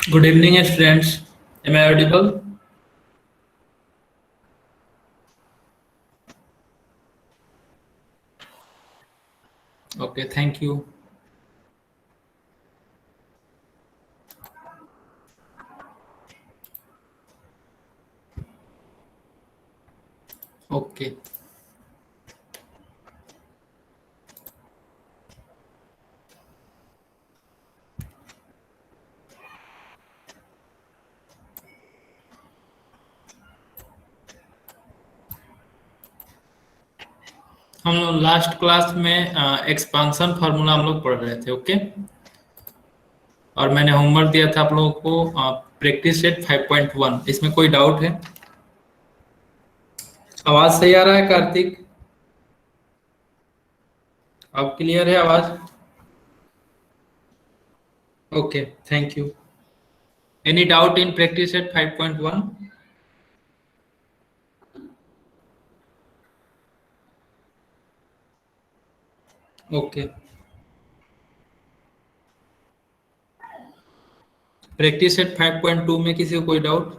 Good evening, students. Am I audible? Okay, thank you. Okay. हम लोग last class में expansion formula हम लोग पढ़ रहे थे, ओके। और मैंने होमवर्क दिया था आप लोगों को प्रैक्टिस सेट 5.1। इसमें कोई डाउट है? आवाज सही आ रहा है कार्तिक? अब क्लियर है आवाज? Okay, thank you. Any doubt in practice set 5.1? Okay. Practice set 5.2 में किसी को कोई डाउट?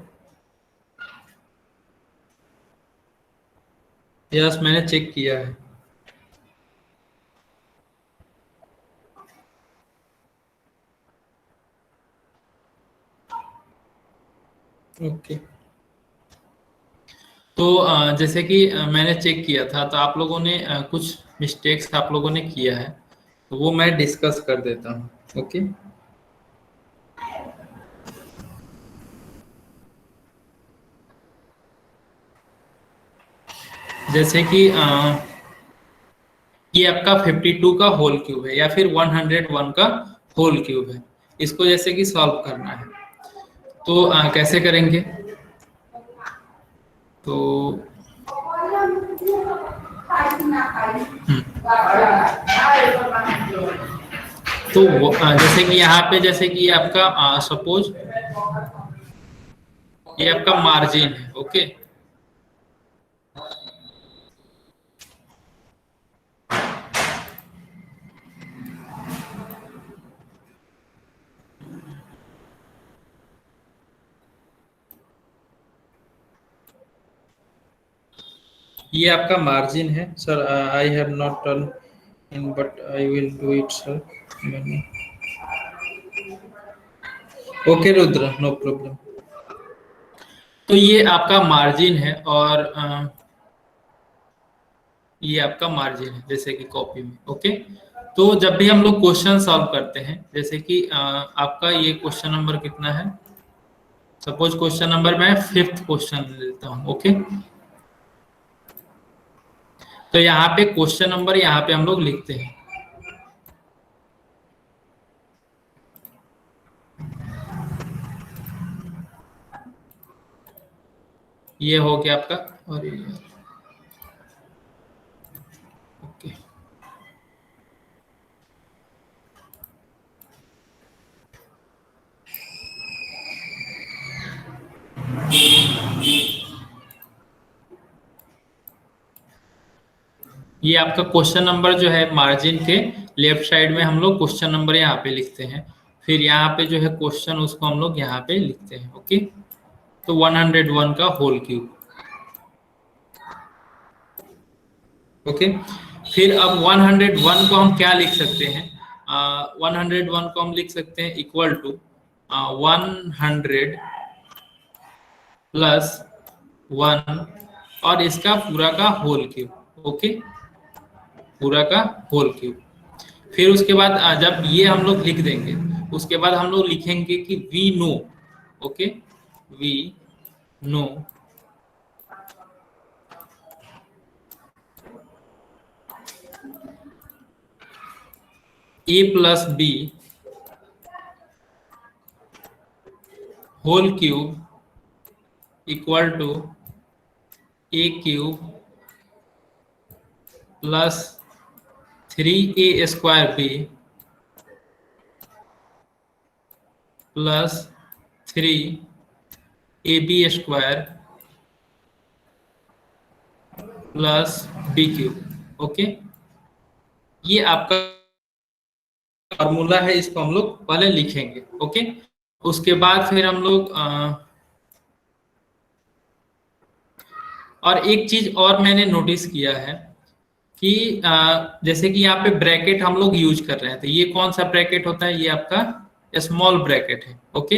यस, मैंने चेक किया है। ओके। तो जैसे कि मैंने चेक किया था, तो आप लोगों ने कुछ मिस्टेक्स आप लोगों ने किया है, तो वो मैं डिस्कस कर देता हूँ, ओके। जैसे कि ये आपका 52 का होल क्यूब है या फिर 101 का होल क्यूब है। इसको जैसे कि सॉल्व करना है, तो कैसे करेंगे? तो जैसे कि यहाँ पे जैसे कि आपका सपोज ये आपका मार्जिन है, ओके। ये आपका मार्जिन है sir. I have not done in but I will do it sir. Okay Rudra, no problem. तो ये आपका मार्जिन है और ये आपका मार्जिन है जैसे कि कॉपी में, ओके। तो जब भी हम लोग क्वेश्चन सॉल्व करते हैं, जैसे कि आपका ये क्वेश्चन नंबर कितना है? सपोज क्वेश्चन नंबर मैं 5th क्वेश्चन लेता हूँ, ओके। तो यहाँ पे क्वेश्चन नंबर यहाँ पे हम लोग लिखते हैं। ये हो गया आपका, और ये ओके। ये आपका क्वेश्चन नंबर जो है मार्जिन के लेफ्ट साइड में हम लोग क्वेश्चन नंबर यहाँ पे लिखते हैं। फिर यहाँ पे जो है क्वेश्चन उसको हम लोग यहाँ पे लिखते हैं, ओके। तो 101 का होल क्यूब, ओके। फिर अब 101 को हम क्या लिख सकते हैं? 101 को हम लिख सकते हैं इक्वल टू 100 प्लस 1 और इसका पूरा का होल क्यूब, ओके। पूरा का होल क्यूब। फिर उसके बाद जब ये हम लोग लिख देंगे, उसके बाद हम लोग लिखेंगे कि we know, okay. We know a plus b whole cube equal to a cube plus 3a square b plus 3ab square plus b cube, okay. ये आपका फॉर्मूला है, इसको हम लोग पहले लिखेंगे, ओके। उसके बाद फिर हम लोग और एक चीज और मैंने नोटिस किया है कि जैसे कि यहाँ पे ब्रैकेट हम लोग यूज कर रहे हैं, तो ये कौन सा ब्रैकेट होता है, ये आपका स्मॉल ब्रैकेट है। ओके,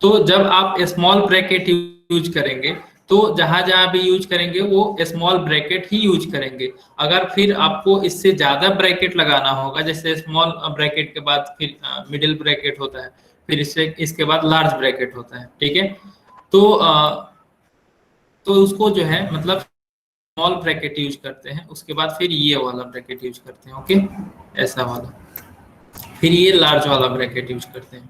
तो जब आप स्मॉल ब्रैकेट यूज करेंगे तो जहां जहां भी यूज करेंगे वो स्मॉल ब्रैकेट ही यूज करेंगे। अगर फिर आपको इससे ज्यादा ब्रैकेट लगाना होगा, जैसे स्मॉल ब्रैकेट के बाद फिर मिडिल ब्रैकेट होता है, फिर इससे इसके बाद लार्ज ब्रैकेट होता है, ठीक है। तो तो उसको जो है मतलब स्मॉल ब्रैकेट यूज करते हैं, उसके बाद फिर ये वाला ब्रैकेट यूज करते हैं। ओके, ऐसा वाला, फिर ये लार्ज वाला ब्रैकेट यूज करते हैं,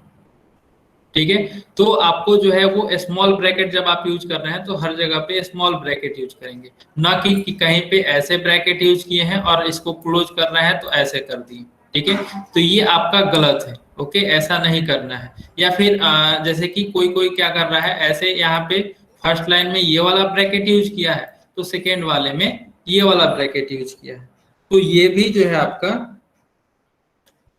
ठीक है। तो आपको जो है वो स्मॉल ब्रैकेट जब आप यूज कर रहे हैं तो हर जगह पे स्मॉल ब्रैकेट यूज करेंगे, ना कि कहीं पे ऐसे ब्रैकेट यूज किए हैं और इसको क्लोज कर रहे हैं तो ऐसे कर दिए, ठीक है। तो ये आपका गलत है। ओके, ऐसा नहीं करना है। या फिर जैसे कि कोई कोई क्या कर रहा है, ऐसे यहाँ पे फर्स्ट लाइन में ये वाला ब्रैकेट यूज किया है तो सेकेंड वाले में ये वाला ब्रैकेट यूज किया है, तो ये भी जो है आपका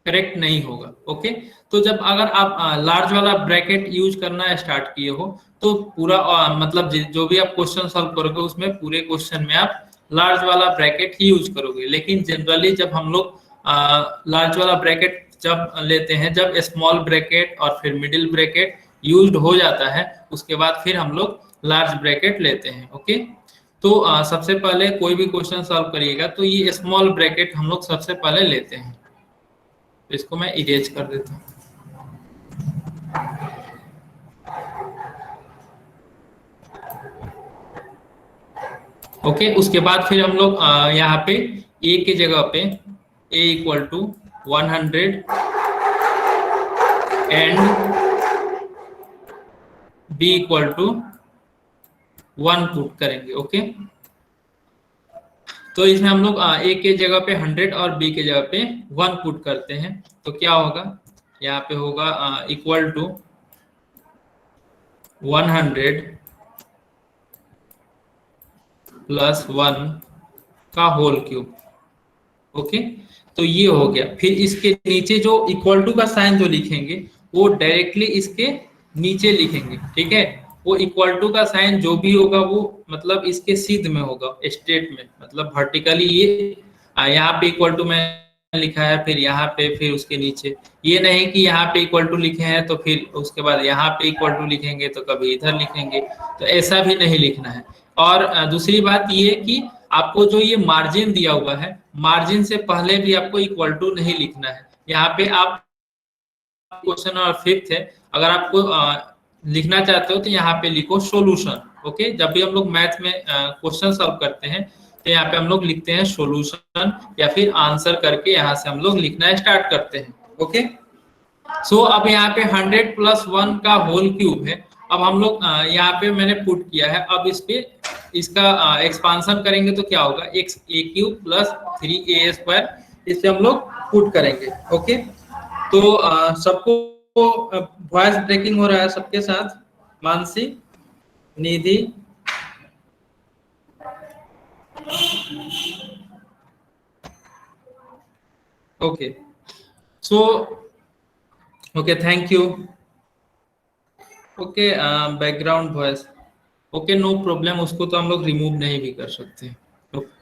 करेक्ट नहीं होगा। ओके, तो जब अगर आप लार्ज वाला ब्रैकेट यूज करना स्टार्ट किए हो तो पूरा मतलब जो भी आप क्वेश्चन सॉल्व करोगे उसमें पूरे क्वेश्चन में आप लार्ज वाला ब्रैकेट ही यूज करोगे। लेकिन जनरली जब हम लोग लार्ज वाला ब्रैकेट जब लेते हैं, जब स्मॉल ब्रैकेट और फिर मिडिल ब्रैकेट यूज्ड हो जाता है उसके बाद फिर हम लोग लार्ज ब्रैकेट लेते हैं। ओके, तो सबसे पहले कोई भी क्वेश्चन सॉल्व करिएगा तो ये स्मॉल ब्रैकेट हम लोग सबसे पहले लेते हैं। तो इसको मैं इरेज कर देता हूँ। ओके, उसके बाद फिर हम लोग यहाँ पे ए की जगह पे A equal to 100 and B equal to 1 put करेंगे। ओके, तो इसमें हम लोग ए के जगह पे 100 और बी के जगह पे 1 पुट करते हैं तो क्या होगा, यहाँ पे होगा इक्वल टू 100 प्लस 1 का होल क्यूब। ओके, तो ये हो गया। फिर इसके नीचे जो इक्वल टू का साइन जो लिखेंगे वो डायरेक्टली इसके नीचे लिखेंगे, ठीक है। वो इक्वल टू का साइन जो भी होगा वो मतलब इसके सीध में होगा, स्ट्रेट में, मतलब वर्टिकली। ये यहाँ पे इक्वल टू में लिखा है, फिर यहाँ पे, फिर उसके नीचे। ये नहीं कि यहाँ पे इक्वल टू लिखे हैं तो फिर उसके बाद यहाँ पे इक्वल टू लिखेंगे तो कभी इधर लिखेंगे, तो ऐसा भी नहीं लिखना है। और दूसरी बात ये कि आपको जो ये मार्जिन दिया हुआ है, मार्जिन से पहले भी आपको इक्वल टू नहीं लिखना है। यहाँ पे आप क्वेश्चन और फिफ्थ है, अगर आपको लिखना चाहते हो तो यहाँ पे लिखो सॉल्यूशन। ओके, जब भी हम लोग मैथ में क्वेश्चन सॉल्व करते हैं तो यहाँ पे हम लोग लिखते हैं सॉल्यूशन या फिर आंसर करके यहाँ से हम लोग लिखना स्टार्ट करते हैं। ओके, सो अब यहाँ पे 100 प्लस 1 का होल क्यूब है। अब हम लोग यहाँ पे मैंने पुट किया है, अब इस पे इसका एक्सपांशन करेंगे तो क्या होगा, एक्स ए क्यूब प्लस 3a स्क्वायर, इसे हम लोग पुट करेंगे। ओके, तो सबको वॉइस ब्रेकिंग हो रहा है सबके साथ, Mansi, Nidhi, okay, so okay, thank you. Okay, background voice, okay, no problem, उसको तो हम लोग रिमूव नहीं भी कर सकते।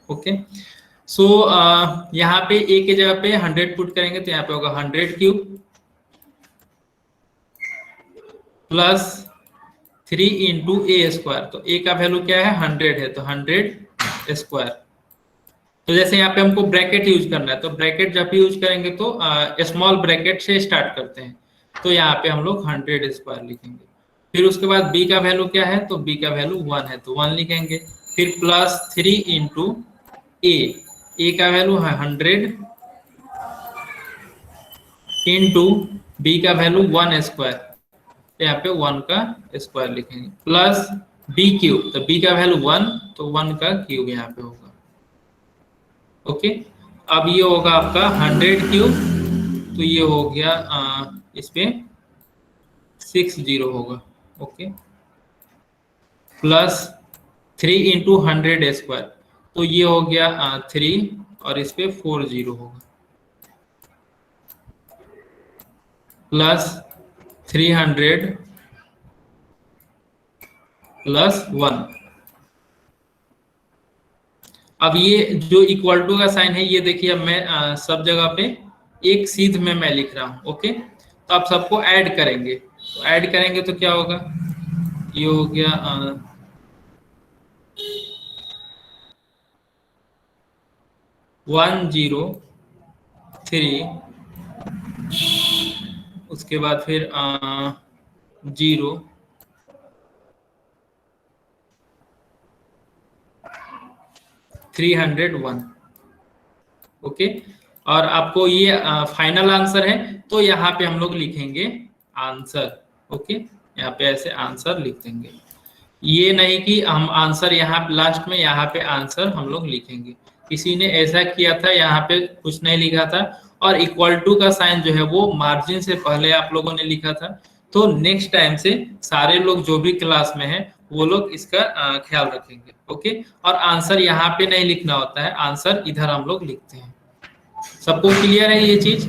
ओके, सो यहाँ पे ए के जगह पे 100 पुट करेंगे तो यहाँ पे होगा 100 cube plus 3 into a square. तो ए का वैल्यू क्या है, 100 है, तो 100 स्क्वायर। तो जैसे यहाँ पे हमको ब्रैकेट यूज करना है, तो ब्रैकेट जब भी यूज करेंगे तो स्मॉल ब्रैकेट से स्टार्ट करते हैं, तो यहाँ पे हम लोग 100 स्क्वायर लिखेंगे। फिर उसके बाद बी का वैल्यू क्या है, तो बी का वैल्यू 1 है तो 1 लिखेंगे। फिर प्लस 3 इंटू ए का वैल्यू है 100 इंटू बी का वैल्यू 1 स्क्वायर, तो यहाँ पे 1 का स्क्वायर लिखेंगे, प्लस बी क्यूब, तो बी का वैल्यू 1 तो 1 का क्यूब यहाँ पे होगा। ओके, अब ये होगा आपका 100 क्यूब, तो ये हो गया इस पे 60 होगा। ओके, प्लस 3 इंटू 100 स्क्वायर, तो ये हो गया 3 और इस पे 40 होगा, प्लस 300 प्लस 1। अब ये जो इक्वल टू का साइन है ये देखिए, अब मैं सब जगह पे एक सीध में मैं लिख रहा हूं। ओके, तो आप सबको ऐड करेंगे, तो ऐड करेंगे तो क्या होगा, ये हो गया 103, उसके बाद फिर 0, 301। ओके, और आपको ये फाइनल आंसर है, तो यहाँ पे हम लोग लिखेंगे आंसर। ओके, यहाँ पे ऐसे आंसर लिख देंगे, ये नहीं कि हम आंसर यहाँ लास्ट में यहाँ पे आंसर हम लोग लिखेंगे। किसी ने ऐसा किया था, यहाँ पे कुछ नहीं लिखा था, और इक्वल टू का साइन जो है वो मार्जिन से पहले आप लोगों ने लिखा था। तो नेक्स्ट टाइम से सारे लोग जो भी क्लास में हैं वो लोग इसका ख्याल रखेंगे। ओके, और आंसर यहाँ पे नहीं लिखना होता है, आंसर इधर हम लोग लिखते हैं। सबको क्लियर है ये चीज?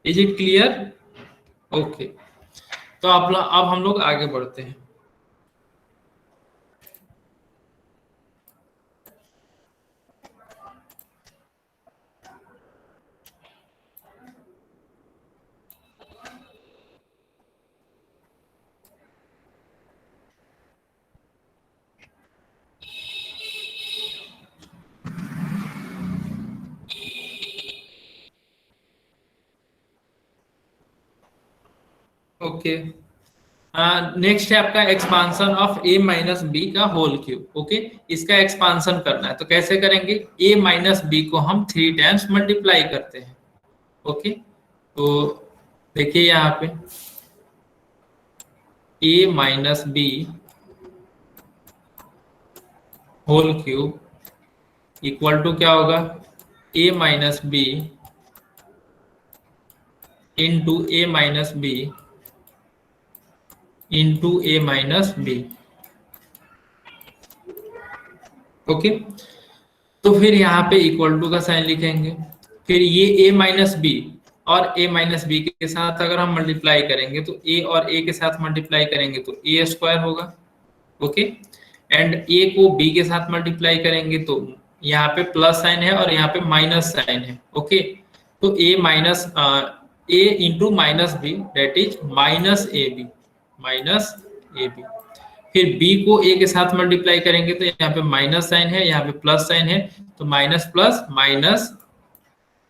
Is it clear? ओके, तो अब हम लोग आगे बढ़ते हैं। ओके, नेक्स्ट है आपका expansion of a minus b का होल क्यूब। ओके, इसका एक्सपांसन करना है, तो कैसे करेंगे, a माइनस बी को हम 3 टाइम्स मल्टीप्लाई करते हैं। ओके, तो देखिए यहाँ पे a minus b whole cube equal to क्या होगा, a minus b into a minus b into a minus B. Okay, तो फिर यहाँ पे इक्वल टू का साइन लिखेंगे, फिर ये a माइनस बी और a माइनस बी के साथ अगर हम मल्टीप्लाई करेंगे तो a और a के साथ मल्टीप्लाई करेंगे तो a स्क्वायर होगा। ओके, एंड a को b के साथ मल्टीप्लाई करेंगे तो यहाँ पे प्लस साइन है और यहाँ पे माइनस साइन है। ओके, तो a minus a into minus b that is minus a b, minus a b. फिर b को a के साथ मल्टीप्लाई करेंगे तो यहाँ पे माइनस साइन है, यहाँ पे प्लस साइन है, तो माइनस प्लस माइनस,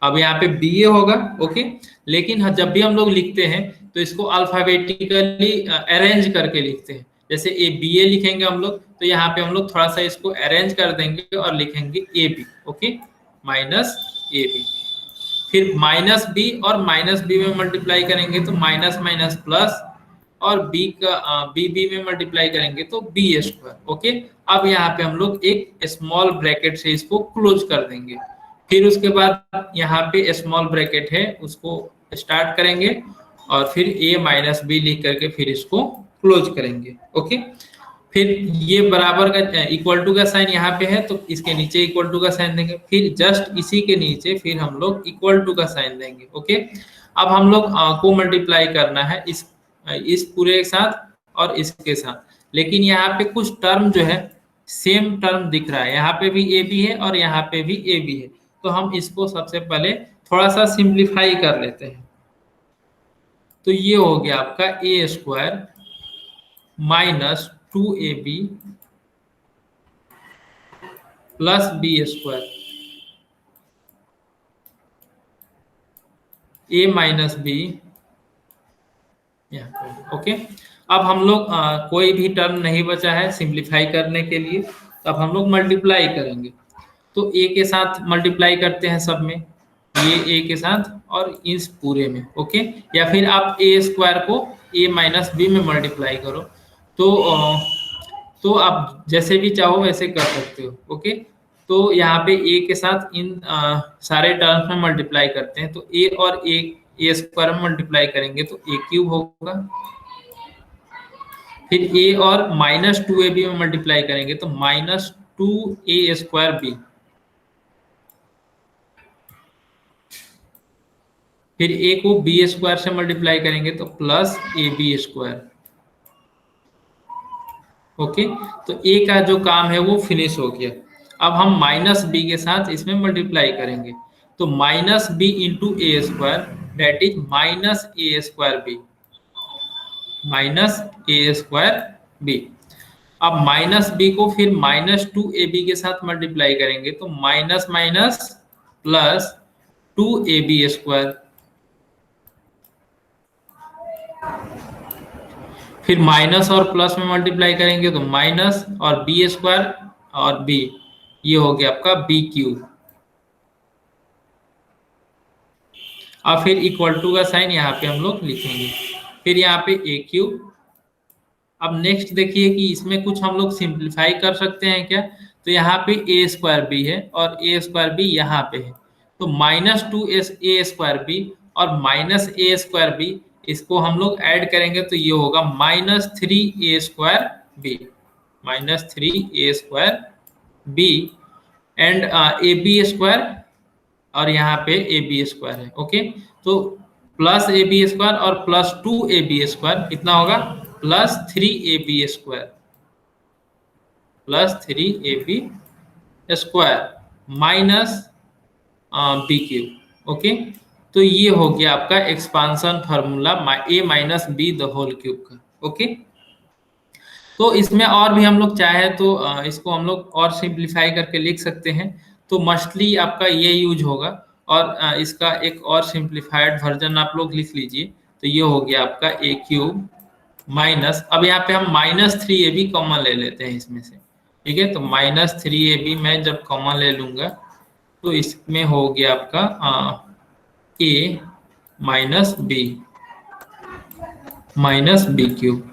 अब यहाँ पे bA होगा। ओके, लेकिन जब भी हम लोग लिखते हैं तो इसको अल्फाबेटिकली अरेंज करके लिखते हैं। जैसे ए BA लिखेंगे हम लोग, तो यहाँ पे हम लोग थोड़ा सा इसको अरेंज कर देंगे और लिखेंगे AB। ओके, माइनस AB, फिर माइनस बी और माइनस बी में मल्टीप्लाई करेंगे तो माइनस माइनस प्लस, और बी का बी में मल्टीप्लाई करेंगे तो बी स्क्वायर। ओके, अब यहाँ पे हम लोग एक स्मॉल ब्रैकेट से इसको क्लोज कर देंगे, फिर उसके बाद यहाँ पे स्मॉल ब्रैकेट है उसको स्टार्ट करेंगे और फिर a माइनस बी लिख करके फिर इसको क्लोज करेंगे। ओके, फिर ये बराबर का इक्वल टू का साइन यहाँ पे है तो इसके नीचे इक्वल टू का साइन देंगे, फिर जस्ट इसी के नीचे फिर हम लोग इक्वल टू का साइन देंगे। ओके, अब हम लोग को मल्टीप्लाई करना है इस पूरे के साथ और इसके साथ, लेकिन यहाँ पे कुछ टर्म जो है सेम टर्म दिख रहा है, यहाँ पे भी ए बी है और यहाँ पे भी ए बी है, तो हम इसको सबसे पहले थोड़ा सा सिंप्लीफाई कर लेते हैं। तो ये हो गया आपका A square minus 2ab plus B square, A minus B. Okay, अब हम लोग कोई भी टर्म नहीं बचा है सिंप्लीफाई करने के लिए, तो अब हम लोग मल्टीप्लाई करेंगे, तो ए के साथ मल्टीप्लाई करते हैं सब में, ये ए के साथ और इस पूरे में। ओके, या फिर आप ए स्क्वायर को ए माइनस बी में मल्टीप्लाई करो, तो आप जैसे भी चाहो वैसे कर सकते हो। ओके, तो यहाँ पे ए के साथ इन सारे टर्म्स में मल्टीप्लाई करते हैं, तो ए और ए स्क्वायर में मल्टीप्लाई करेंगे तो ए क्यूब होगा, फिर a और माइनस 2ab में मल्टीप्लाई करेंगे तो माइनस 2a स्क्वायर बी, फिर ए को बी स्क्वायर से मल्टीप्लाई करेंगे तो plus a b square. Okay, तो ए का जो काम है वो फिनिश हो गया। अब हम माइनस बी के साथ इसमें मल्टीप्लाई करेंगे, तो minus b into a square that is minus a square b, minus a square b. अब माइनस बी को फिर माइनस टू ए बी के साथ मल्टीप्लाई करेंगे तो minus minus plus two a b square, फिर माइनस और प्लस में मल्टीप्लाई करेंगे तो माइनस और बी स्क्वायर और बी, ये हो गया आपका बी क्यूब। अब फिर इक्वल टू का साइन यहाँ पे हम लोग लिखेंगे, फिर यहाँ पे ए क्यूब। अब नेक्स्ट देखिए कि इसमें कुछ हम लोग सिंप्लीफाई कर सकते हैं क्या, तो यहाँ पे ए स्क्वायर बी है और ए स्क्वायर बी यहाँ पे है, तो minus two a square b और माइनस ए स्क्वायर बी, इसको हम लोग ऐड करेंगे तो ये होगा minus three a square b, minus three a square b and a b square, और यहाँ पे ए बी स्क्वायर है। ओके, तो प्लस ए बी स्क्वायर और plus two a b square कितना होगा, प्लस थ्री ए बी स्क्वायर, प्लस थ्री ए b square minus B cube. Okay, तो ये हो गया आपका expansion formula a minus B the whole cube का। ओके, तो इसमें और भी हम लोग चाहे तो इसको हम लोग और सिंप्लीफाई करके लिख सकते हैं, तो मस्टली आपका ये यूज होगा, और इसका एक और सिंप्लीफाइड वर्जन आप लोग लिख लीजिए, तो ये हो गया आपका ए क्यूब माइनस, अब यहाँ पे हम माइनस थ्री ए बी कॉमन ले लेते हैं इसमें से। ठीक है, तो माइनस थ्री ए बी मैं जब कॉमन ले लूंगा तो इसमें हो गया आपका A minus B cube.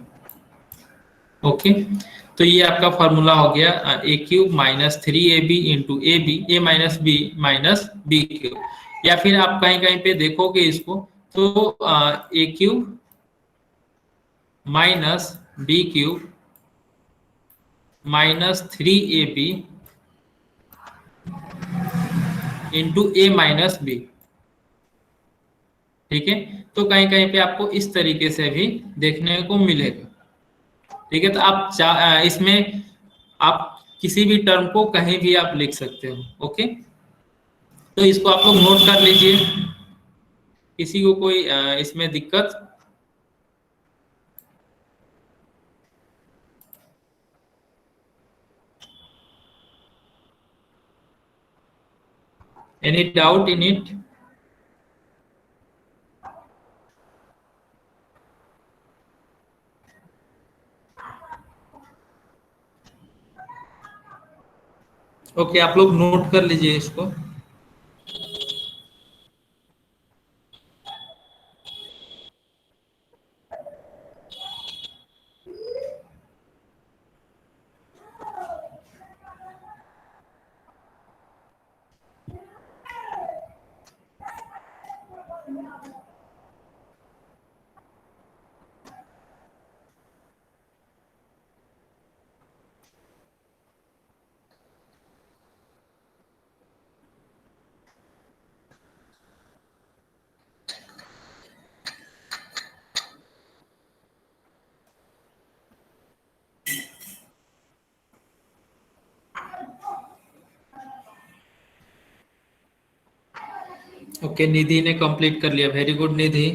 Okay, तो ये आपका फॉर्मूला हो गया A cube minus three A B into A B, A minus B cube. या फिर आप कहीं कहीं पे देखोगे इसको तो A cube minus B cube minus three A B into A minus B. ठीक है, तो कहीं कहीं पे आपको इस तरीके से भी देखने को मिलेगा। ठीक है, तो आप इसमें आप किसी भी टर्म को कहीं भी आप लिख सकते हो। ओके, तो इसको आप लोग नोट कर लीजिए, किसी को कोई इसमें दिक्कत। Any doubt in it? Okay, आप लोग नोट कर लीजिए इसको। ओके, निधि ने कंप्लीट कर लिया, वेरी गुड निधि।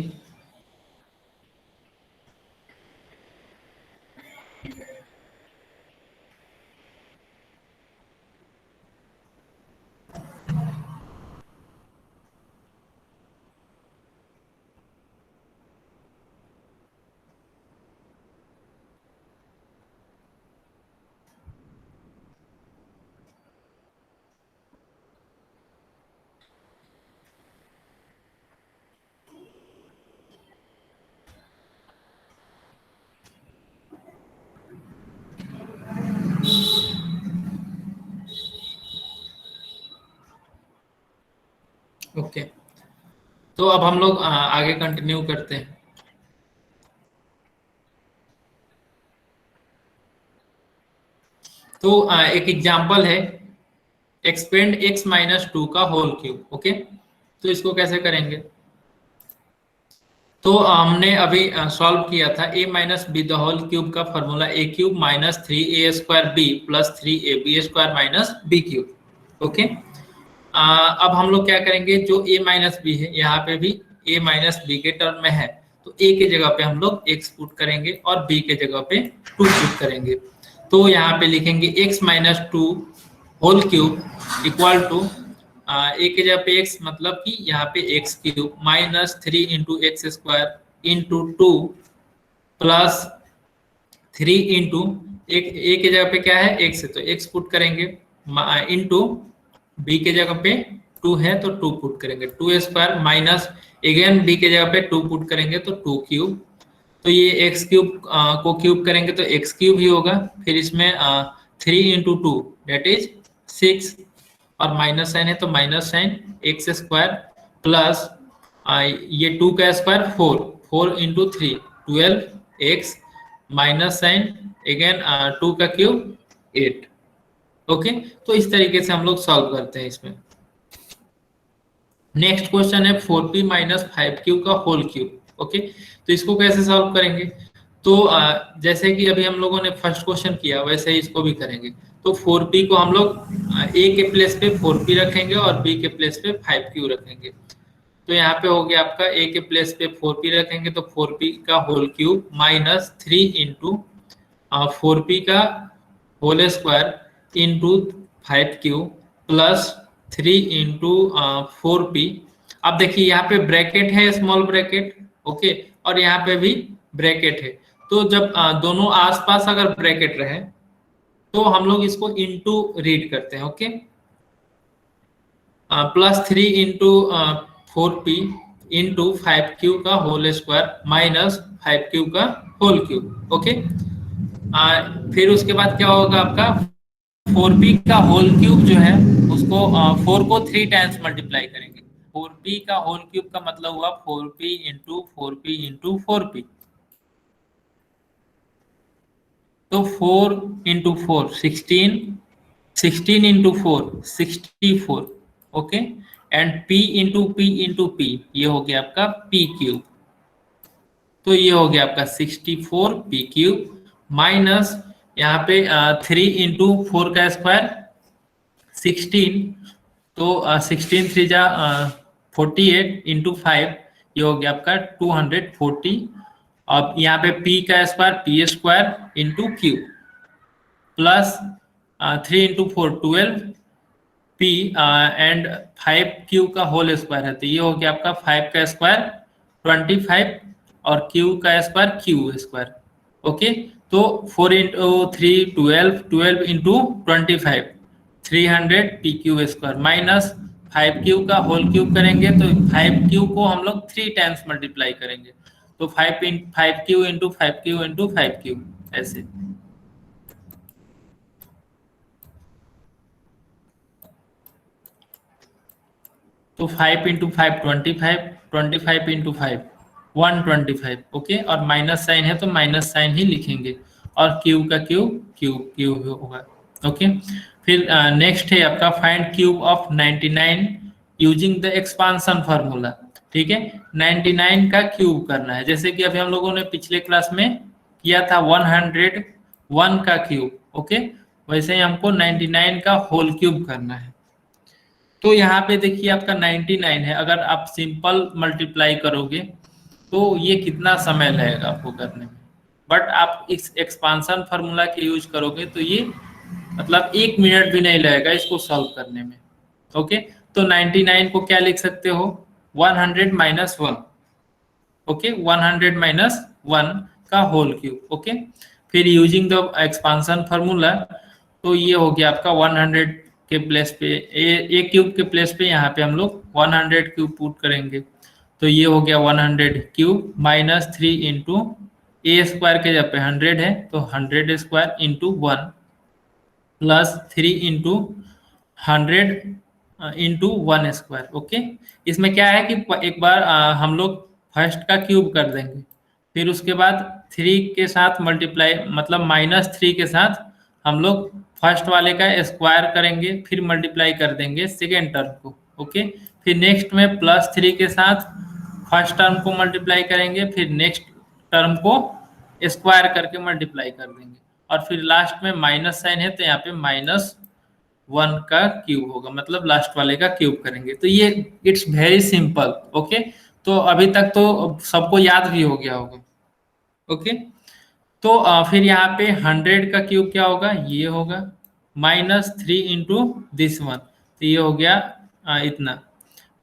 ओके, तो अब हम लोग आगे कंटिन्यू करते हैं। तो एक एग्जांपल है एक्सपेंड x माइनस टू का होल क्यूब। ओके, तो इसको कैसे करेंगे, तो हमने अभी सॉल्व किया था a minus B the whole cube का formula a cube minus 3a² b plus 3ab² minus b cube. Okay, अब हम लोग क्या करेंगे, जो a माइनस बी है यहाँ पे भी a माइनस बी के टर्म में है, तो a के जगह पे हम लोग x पुट करेंगे और b के जगह पे 2 पुट करेंगे। तो यहाँ पे लिखेंगे x minus 2 whole cube equal to A के जगह पे x मतलब कि यहाँ पे x cube minus 3 into X square into 2 plus 3 into एक ए के जगह पे क्या है x है तो x पुट करेंगे इंटू b के जगह पे 2 है तो 2 पुट करेंगे 2 स्क्वायर माइनस अगेन b के जगह पे 2 पुट करेंगे तो 2 क्यूब। तो ये एक्स क्यूब को क्यूब करेंगे तो एक्स क्यूब ही होगा। फिर इसमें 3 इंटू 2 डेट इज 6 और माइनस साइन है तो minus sign x square plus ये 2 का square 4 4 into 3 12 x minus sign again 2 का क्यूब 8। ओके, तो इस तरीके से हम लोग सॉल्व करते हैं इसमें। नेक्स्ट क्वेश्चन है 4p माइनस 5q का होल क्यूब। ओके, तो इसको कैसे सॉल्व करेंगे, तो जैसे कि अभी हम लोगों ने फर्स्ट क्वेश्चन किया वैसे ही इसको भी करेंगे। तो 4p को हम लोग a के प्लेस पे 4p रखेंगे और b के प्लेस पे 5q रखेंगे। तो यहाँ पे हो गया आपका a के प्लेस पे 4p रखेंगे तो 4p का whole cube minus 3 into 4p का whole square into 5q plus 3 into 4p। अब देखिए यहाँ पे ब्रैकेट है स्मॉल ब्रैकेट, ओके, और यहाँ पे भी ब्रैकेट है। तो जब दोनों आसपास अगर ब्रैकेट रहे तो हम लोग इसको इंटू रीड करते हैं। Okay, plus 3 into 4p into 5q का होल स्क्वायर माइनस 5q का होल क्यूब। ओके, फिर उसके बाद क्या होगा आपका 4p का होल क्यूब जो है उसको 4 को 3 टाइम्स मल्टीप्लाई करेंगे। 4p का होल क्यूब का मतलब हुआ 4p into 4p into 4p। तो 4 into 4 16, 16 into 4 64। Okay, and p into p ये हो गया आपका p क्यूब। तो ये हो गया आपका 64 p क्यूब माइनस यहाँ पे 3 इंटू 4 का स्क्वायर 16, तो 16 3 जा 48 इंटू 5 ये हो गया आपका 240। अब यहाँ पे p का square p square into Q plus 3 into 4 12 p and 5q का होल स्क्वायर है तो ये हो गया आपका 5 का स्क्वायर 25 और q का स्क्वायर q स्क्वायर। ओके, तो 4 into 3 12 12 into 25 300 P Q square minus 5q का होल क्यूब करेंगे तो 5q को हम लोग 3 टाइम्स मल्टीप्लाई करेंगे तो 5q into 5q into 5q ऐसे। तो 5 इंटू 5 25 25 इंटू 5 125। ओके, और माइनस साइन है तो माइनस साइन ही लिखेंगे और क्यूब का क्यूब होगा। ओके, फिर नेक्स्ट है आपका find cube of 99 using the expansion formula. ठीक है, 99 का क्यूब करना है जैसे कि अभी हम लोगों ने पिछले क्लास में किया था 101 का क्यूब। ओके, वैसे ही हमको 99 का होल क्यूब करना है। तो यहाँ पे देखिए आपका 99 है, अगर आप सिंपल मल्टीप्लाई करोगे तो ये कितना समय लगेगा आपको करने में, बट आप इस एक्सपांशन फार्मूला के यूज करोगे तो ये मतलब 1 मिनट भी नहीं लगेगा इसको सॉल्व करने में। ओके, तो 99 को क्या लिख सकते हो 100 माइनस 1। ओके, 100 माइनस 1 का होल क्यूब। ओके, फिर यूजिंग द एक्सपांशन फार्मूला तो ये हो गया आपका 100 के प्लेस पे ए क्यूब के प्लेस पे यहाँ पे हम लोग 100 क्यूब पुट करेंगे तो ये हो गया 100 cube minus 3 into a square के जब पे 100 है तो 100 square into 1 plus 3 into 100 into 1 square. Okay, इसमें क्या है कि एक बार हम लोग फर्स्ट का क्यूब कर देंगे फिर उसके बाद 3 के साथ मल्टीप्लाई मतलब -3 के साथ हम लोग फर्स्ट वाले का स्क्वायर करेंगे फिर मल्टीप्लाई कर देंगे सेकेंड टर्म को। ओके, फिर नेक्स्ट में +3 के साथ फर्स्ट टर्म को मल्टीप्लाई करेंगे, फिर नेक्स्ट टर्म को स्क्वायर करके मल्टीप्लाई कर देंगे, और फिर लास्ट में माइनस साइन है तो यहाँ पे -1 का क्यूब होगा, मतलब लास्ट वाले का क्यूब करेंगे। तो ये इट्स वेरी सिंपल। ओके, तो अभी तक तो सबको याद भी हो गया होगा। ओके, तो फिर यहाँ पे 100 का क्यूब क्या होगा, ये होगा -3 इंटू दिस वन, तो ये हो गया इतना।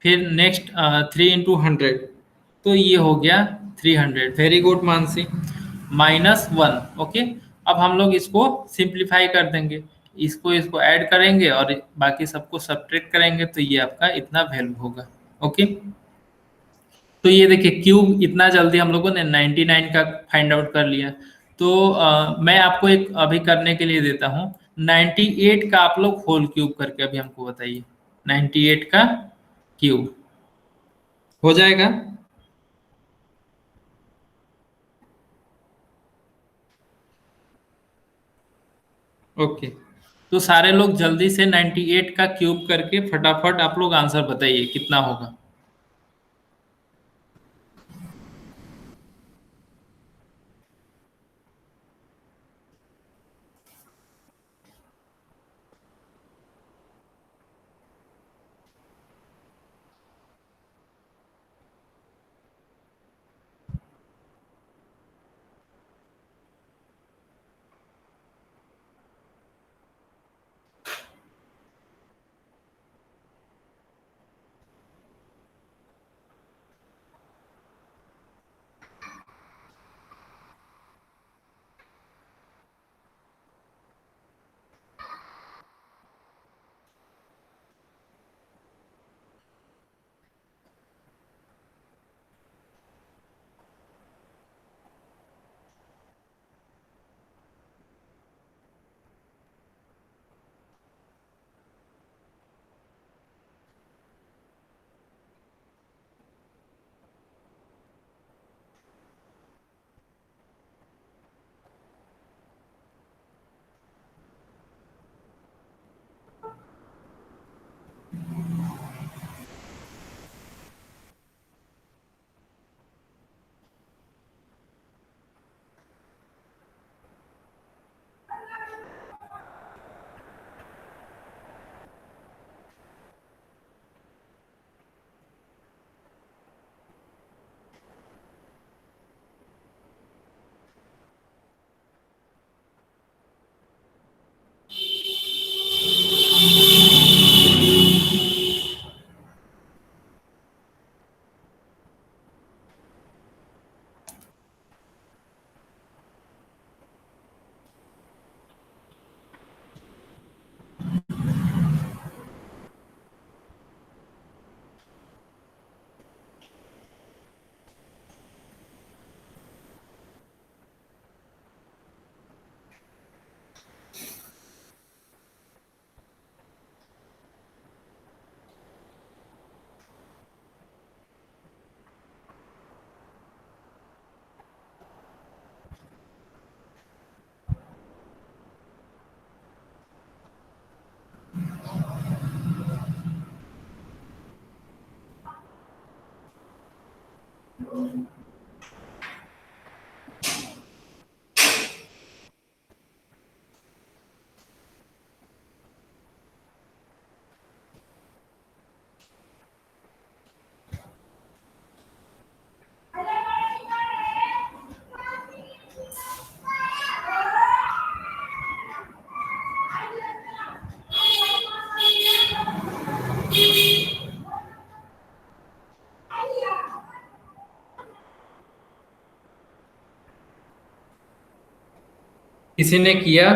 फिर नेक्स्ट 3 इंटू 100, तो ये हो गया 300। Very good Mansi. -1। ओके, अब हम लोग इसको सिंप्लीफाई कर देंगे, इसको इसको ऐड करेंगे और बाकी सबको सब्ट्रैक्ट करेंगे, तो ये आपका इतना वैल्यू होगा। ओके, तो ये देखिए क्यूब इतना जल्दी हम लोगों ने 99 का फाइंड आउट कर लिया। तो मैं आपको एक अभी करने के लिए देता हूँ, 98 का आप लोग होल क्यूब करके अभी हमको बताइए। 98 का क्यूब हो जाएगा? ओके, तो सारे लोग जल्दी से 98 का क्यूब करके फटाफट आप लोग आंसर बताइए कितना होगा। किसी ने किया?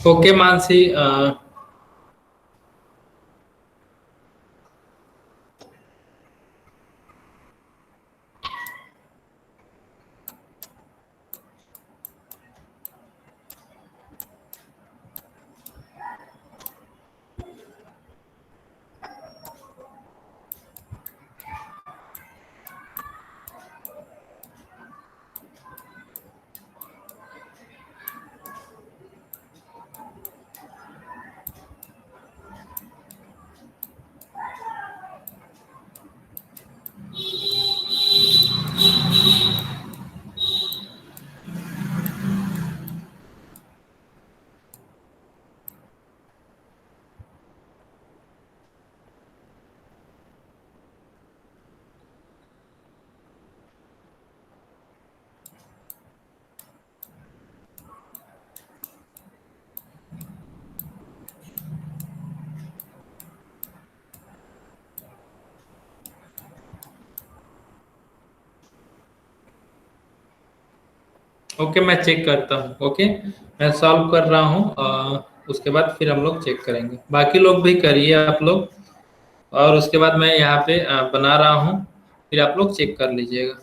ओके मानसी, ओके मैं चेक करता हूँ। ओके, मैं सॉल्व कर रहा हूँ, उसके बाद फिर हम लोग चेक करेंगे। बाकी लोग भी करिए आप लोग, और उसके बाद मैं यहाँ पे बना रहा हूँ, फिर आप लोग चेक कर लीजिएगा।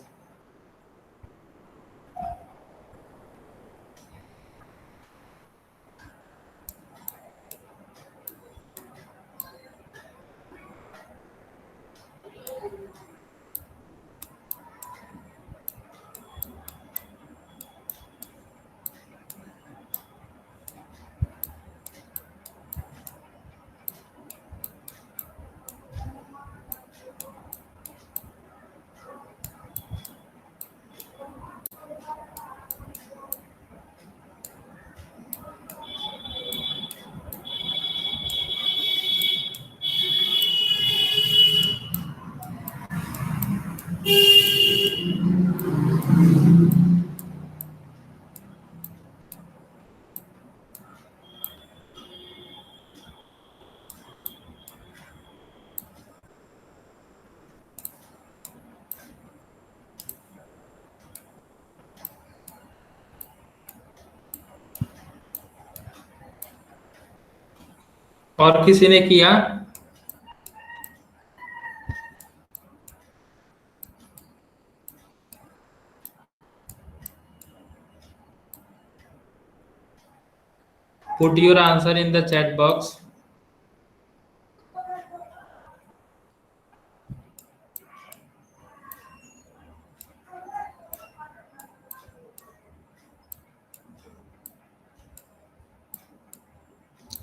और किसी ने किया? Put your answer in the chat box.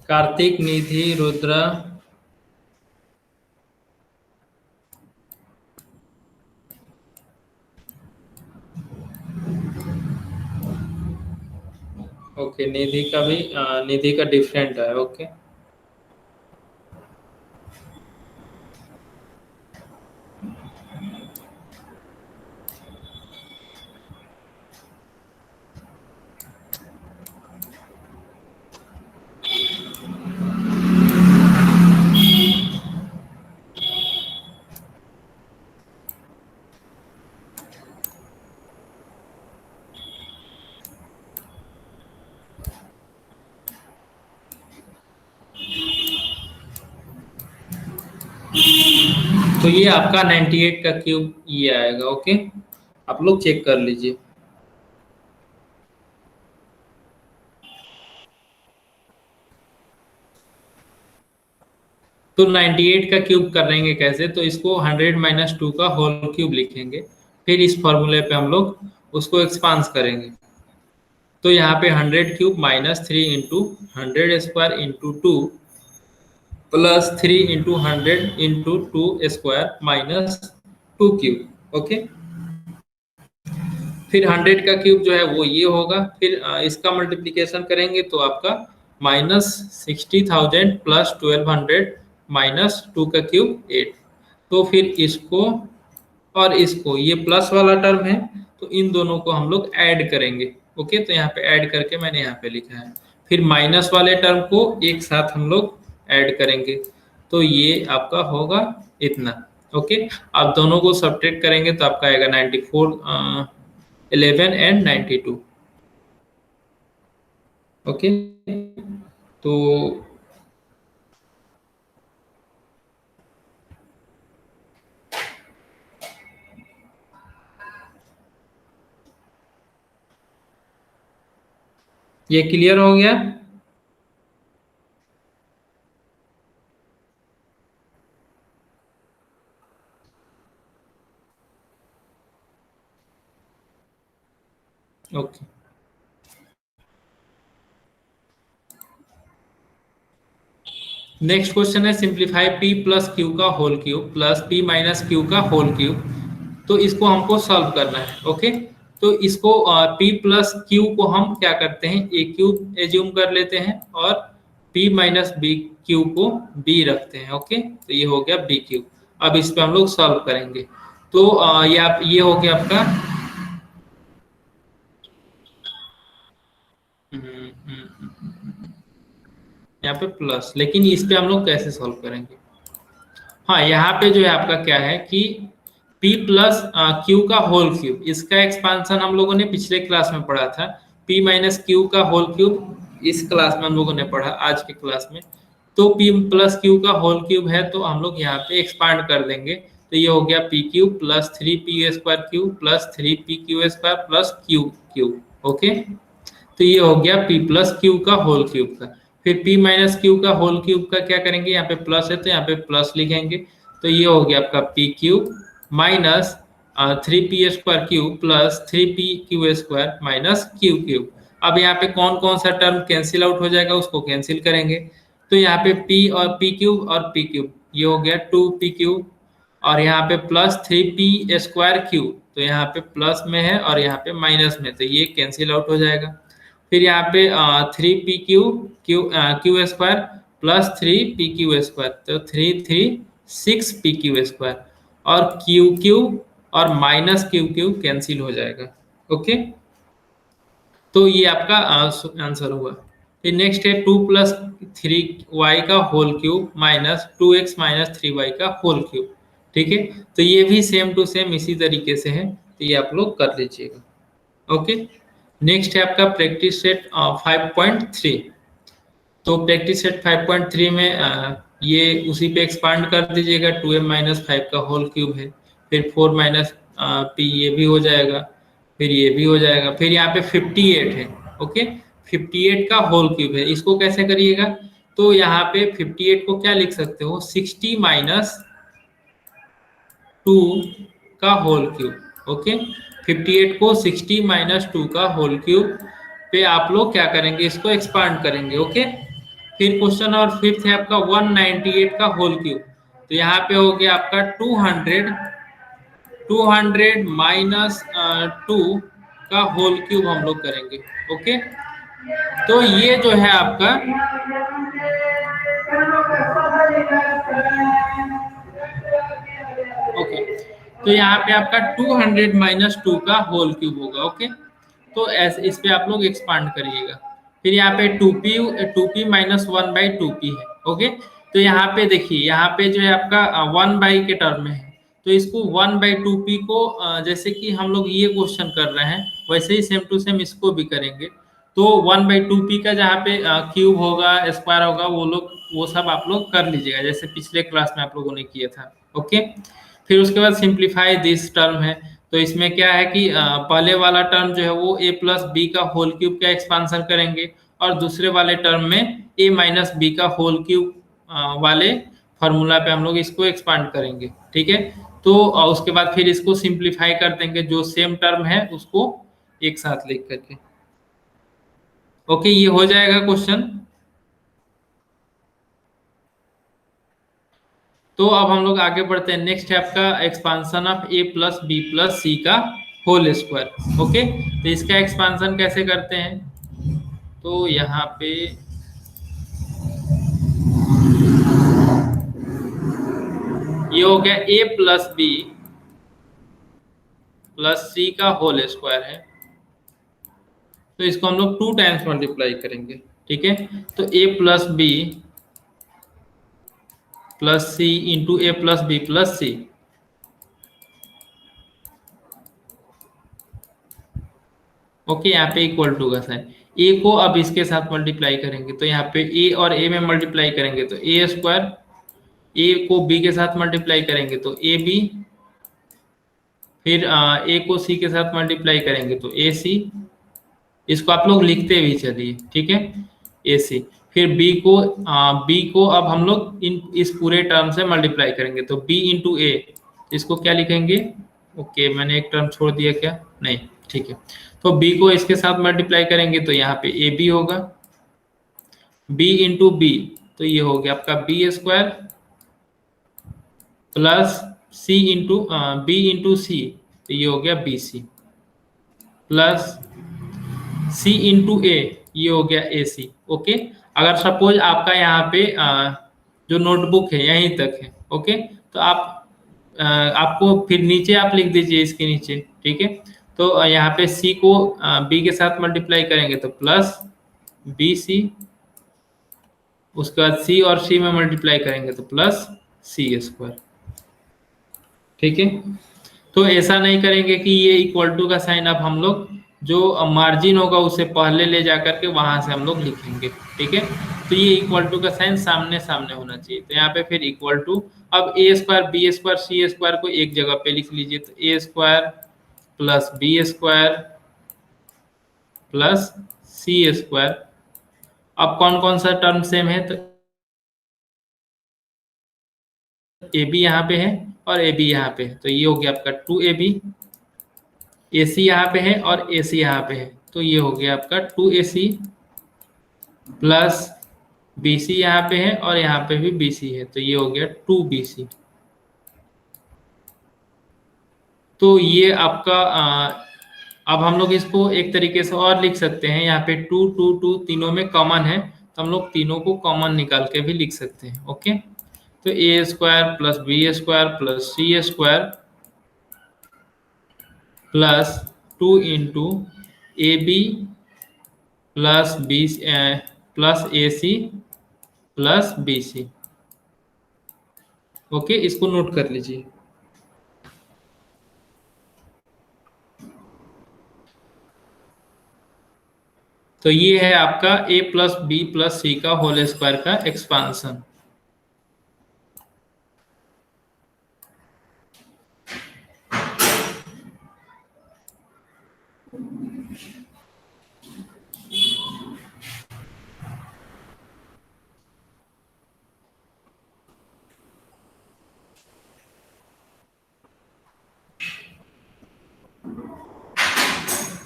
Kartik, Nidhi, Rudra. Okay, Nidhi का भी निधि का डिफरेंट है। ओके, तो ये आपका 98 का क्यूब ये आएगा। ओके, आप लोग चेक कर लीजिए। तो 98 का क्यूब करेंगे कैसे, तो इसको 100 माइनस 2 का होल क्यूब लिखेंगे, फिर इस फॉर्मूले पे हम लोग उसको एक्सपांस करेंगे। तो यहाँ पे 100 cube minus 3 into 100 square into 2 plus 3 into 100 into 2 square minus 2 cube. Okay, फिर 100 का क्यूब जो है वो ये होगा, फिर इसका मल्टीप्लीकेशन करेंगे तो आपका माइनस 60,000 प्लस 1200 माइनस 2 का क्यूब 8। तो फिर इसको और इसको, ये प्लस वाला टर्म है तो इन दोनों को हम लोग ऐड करेंगे। ओके, तो यहाँ पे ऐड करके मैंने यहाँ पे लिखा है, फिर माइनस वाले टर्म को एक साथ हम लोग ऐड करेंगे, तो ये आपका होगा इतना। ओके, आप दोनों को सब्ट्रैक्ट करेंगे तो आपका आएगा 94, 11 एंड 92। ओके, तो ये क्लियर हो गया। ओके, नेक्स्ट क्वेश्चन है सिंप्लीफाई p प्लस क्यू का whole cube plus p minus q का होल क्यूब। तो इसको हमको सॉल्व करना है। ओके, तो इसको p प्लस क्यू को हम क्या करते हैं, a क्यूब एज्यूम कर लेते हैं और p माइनस बी क्यू को b रखते हैं। ओके, तो ये हो गया b क्यूब। अब इस पे हम लोग सॉल्व करेंगे, तो ये हो गया आपका यहाँ पे प्लस, लेकिन इस पे हम लोग कैसे सॉल्व करेंगे। हाँ, यहाँ पे जो है आपका क्या है कि p प्लस क्यू का होल क्यूब, इसका एक्सपांशन हम लोगों ने पिछले क्लास में पढ़ा था। p माइनस क्यू का होल क्यूब इस क्लास में हम लोगों ने पढ़ा, आज के क्लास में। तो p प्लस क्यू का होल क्यूब है तो हम लोग यहाँ पे एक्सपांड कर देंगे, तो ये हो गया p cube plus 3p² cube plus 3p² plus Q cube. Okay, तो ये हो गया p प्लस क्यू का होल क्यूब का। फिर p माइनस क्यू का होल क्यूब का क्या करेंगे, यहाँ पे प्लस है तो यहाँ पे प्लस लिखेंगे, तो ये हो गया आपका p cube minus 3p² cube plus 3p² minus Q cube. अब यहाँ पे कौन कौन सा टर्म कैंसिल आउट हो जाएगा उसको कैंसिल करेंगे, तो यहाँ पे p और p क्यूब और p क्यूब, ये हो गया 2p क्यूब, और यहाँ पे प्लस 3p² क्यूब, तो यहाँ पे प्लस में है और यहाँ पे माइनस में, तो ये कैंसिल आउट हो जाएगा। फिर यहाँ पे 3p Q square plus 3p² तो 6p² और क्यू क्यूब और माइनस क्यू क्यूब कैंसिल हो जाएगा। ओके, तो ये आपका आंसर हुआ। फिर नेक्स्ट है 2 प्लस 3y का whole cube minus 2x minus 3y का होल क्यूब। ठीक है, तो ये भी सेम टू सेम इसी तरीके से है, तो ये आप लोग कर लीजिएगा। ओके, नेक्स्ट है आपका प्रैक्टिस सेट 5.3। तो प्रैक्टिस सेट 5.3 में ये उसी पे एक्सपांड कर दीजिएगा, 2m माइनस 5 का होल क्यूब है, फिर 4 माइनस p ये भी हो जाएगा, फिर ये भी हो जाएगा, फिर यहाँ पे 58 है। ओके, 58 का होल क्यूब है, इसको कैसे करिएगा, तो यहाँ पे 58 को क्या लिख सकते हो, 60 माइनस 2 का होल क्यूब। ओके, 58 को 60 माइनस 2 का होल क्यूब पे आप लोग क्या करेंगे, इसको एक्सपांड करेंगे। ओके, फिर क्वेश्चन और फिफ्थ है आपका 198 का होल क्यूब, तो यहाँ पे हो गया आपका 200 माइनस 2 का होल क्यूब हम लोग करेंगे। ओके, तो ये जो है आपका ओके, तो यहाँ पे आपका 200 माइनस 2 का होल क्यूब होगा। ओके, तो ऐसे इस पे आप लोग एक्सपांड करिएगा। फिर यहाँ पे 2p माइनस 1/2p है। ओके, तो यहाँ पे देखिए, यहाँ पे जो है आपका 1 के टर्म में है, तो इसको 1/2p को जैसे कि हम लोग ये क्वेश्चन कर रहे हैं वैसे ही सेम टू सेम इसको भी करेंगे। तो 1/2p का जहाँ पे क्यूब होगा, स्क्वायर होगा, वो सब आप लोग कर लीजिएगा जैसे पिछले क्लास में आप लोगों ने किया था। ओके, फिर उसके बाद सिंप्लीफाई दिस टर्म है, तो इसमें क्या है कि पहले वाला टर्म जो है वो a प्लस बी का होल क्यूब का एक्सपांसन करेंगे, और दूसरे वाले टर्म में a माइनस बी का होल क्यूब वाले फार्मूला पे हम लोग इसको एक्सपांड करेंगे, ठीक है। तो उसके बाद फिर इसको सिंप्लीफाई कर देंगे, जो सेम टर्म है उसको एक साथ लिख करके। ओके, ये हो जाएगा क्वेश्चन। तो अब हम लोग आगे बढ़ते हैं। नेक्स्ट है आपका expansion of A plus B plus C का होल स्क्वायर। ओके, तो इसका एक्सपांशन कैसे करते हैं? तो यहाँ पे ये हो गया ए प्लस बी प्लस सी का होल स्क्वायर है, तो इसको हम लोग 2 टाइम्स मल्टीप्लाई करेंगे, ठीक है। तो ए प्लस बी प्लस सी इंटू ए प्लस बी प्लस सी। ओके, यहाँ पे इक्वल टू का साइन, ए को अब इसके साथ मल्टीप्लाई करेंगे, तो यहाँ पे ए और ए में मल्टीप्लाई करेंगे तो ए स्क्वायर, ए को बी के साथ मल्टीप्लाई करेंगे तो ए बी, फिर ए को सी के साथ मल्टीप्लाई करेंगे तो ए सी। इसको आप लोग लिखते भी चलिए, ठीक है, ए सी। फिर बी को अब हम लोग इस पूरे टर्म से मल्टीप्लाई करेंगे तो बी इंटू ए, इसको क्या लिखेंगे? ओके, मैंने एक टर्म छोड़ दिया क्या? नहीं, ठीक है। तो बी को इसके साथ मल्टीप्लाई करेंगे तो यहाँ पे ए बी होगा, बी इंटू बी, तो ये हो गया आपका बी स्क्वायर प्लस सी इंटू बी इंटू सी, तो ये हो गया बी सी, प्लस सी इंटू ए, ये हो गया ए सी। ओके, अगर सपोज आपका यहाँ पे जो नोटबुक है यहीं तक है, ओके, तो आपको फिर नीचे आप लिख दीजिए इसके नीचे, ठीक है। तो यहाँ पे सी को बी के साथ मल्टीप्लाई करेंगे तो प्लस बी सी, उसके बाद सी और सी में मल्टीप्लाई करेंगे तो प्लस सी स्क्वायर, ठीक है। तो ऐसा नहीं करेंगे कि ये इक्वल टू का साइन अब हम लोग जो मार्जिन होगा उसे पहले ले जाकर के वहां से हम लोग लिखेंगे, ठीक है। तो ये इक्वल टू का साइन सामने सामने होना चाहिए, तो यहाँ पे फिर इक्वल टू, अब A square B square C square को एक जगह पे लिख लीजिए, तो A square plus B square plus C square. अब कौन कौन सा टर्म सेम है? तो ए बी यहाँ पे है और ए बी यहाँ पे है, तो ये हो गया आपका 2ab, ए सी यहाँ पे है और ए सी यहाँ पे है, तो ये हो गया आपका 2ac प्लस बी सी यहाँ पे है और यहाँ पे भी बी सी है, तो ये हो गया 2bc। तो ये आपका अब हम लोग इसको एक तरीके से और लिख सकते हैं, यहाँ पे 2 तीनों में कॉमन है, तो हम लोग तीनों को कॉमन निकाल के भी लिख सकते हैं। ओके, तो A square plus B square plus C square plus 2 into A B plus B plus A C plus B C. Okay, इसको नोट कर लीजिए। तो ये है आपका a plus B plus C का होल स्क्वायर का एक्सपांशन।